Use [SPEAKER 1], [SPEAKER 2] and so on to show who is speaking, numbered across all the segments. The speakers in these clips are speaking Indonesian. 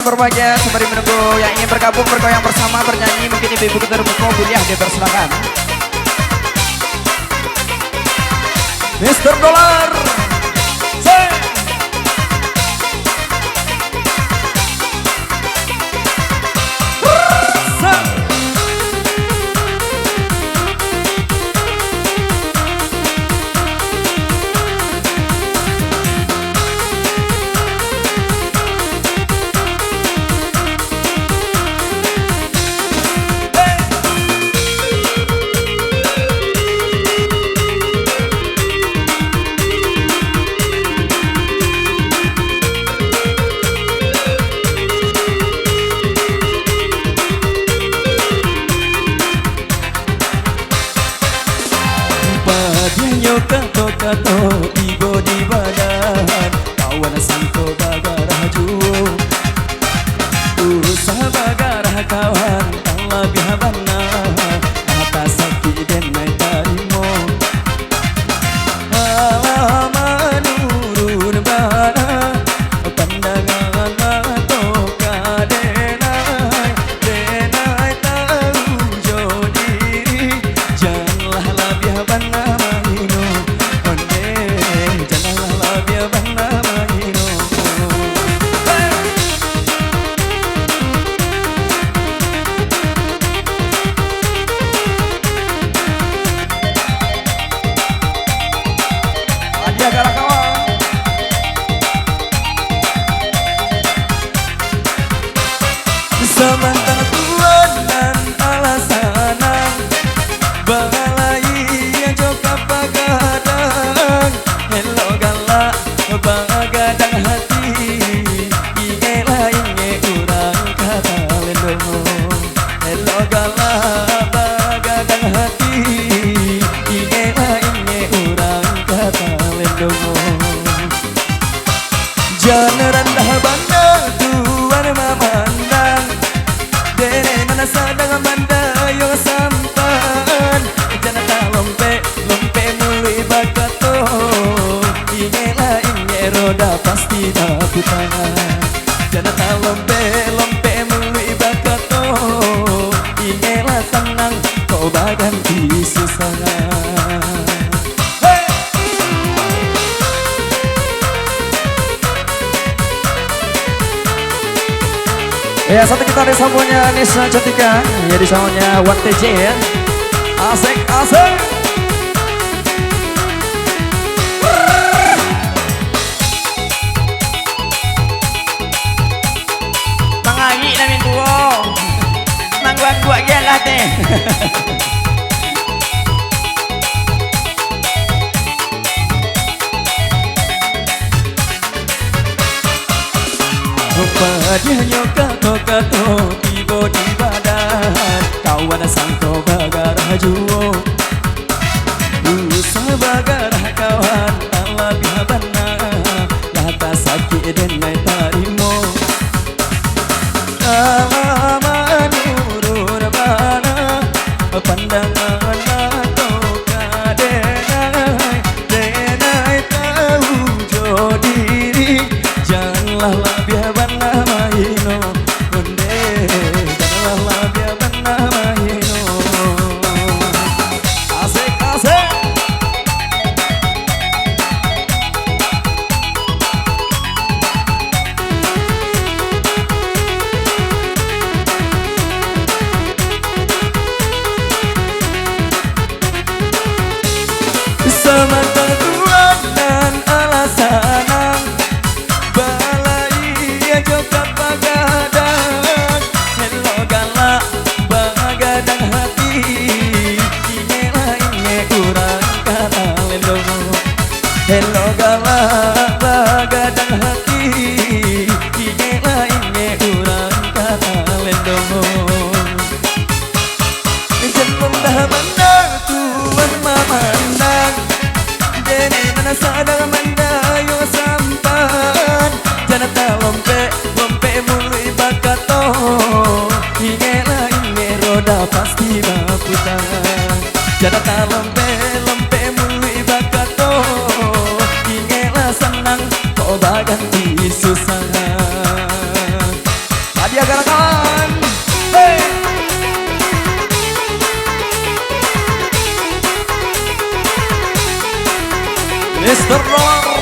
[SPEAKER 1] Berbahagia sembari menunggu yang ingin bergabung bergoyang bersama bernyanyi, mungkin ibu-ibu kita mau kuliah dipersilakan. Mr. Dollar.
[SPEAKER 2] Kato ibo di badan kawan sangko bagarah juo usaha bagarah kawan ang lebih habana atas sakit dan naik tarimo alaman urun bana pandangan mata kadenai denai tahu jodiri janganlah lebih habana sementara tuan dan alasanan balai yang joka pagadang hello galak pagadang hati ingela inge kurang kata lendo hello galak pagadang hati ingela inge kurang kata lendo jangan rendah banda tuan memandang dere mana sadang banda yang sampan jangan tak lompe mului bakato ingela inge roda pasti tak putar jangan tak lompe mului bakato ingela tenang kau baganti susah.
[SPEAKER 1] Ya, satu kita ada samunya Nisa Cantika, ya di samunya One TJ ya. Asik, asik. Mangangi nang minggu, nang gua gelah teh.
[SPEAKER 2] Padanya kato ibo di badan kawan sangko bagarah juo usaha bagarah kawan tak lebih habana lata sakit dan naik tarimo alaman urun bana pandangan mata kadenai denai tahu jodiri janganlah lebih habana maino onde janganlah lebih habana maino asik asik
[SPEAKER 1] jaga kawan. Hey. Mr. Roller.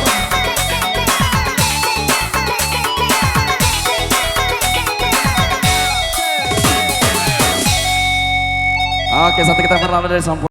[SPEAKER 1] Oke, satu kita pertama dari Sampurna.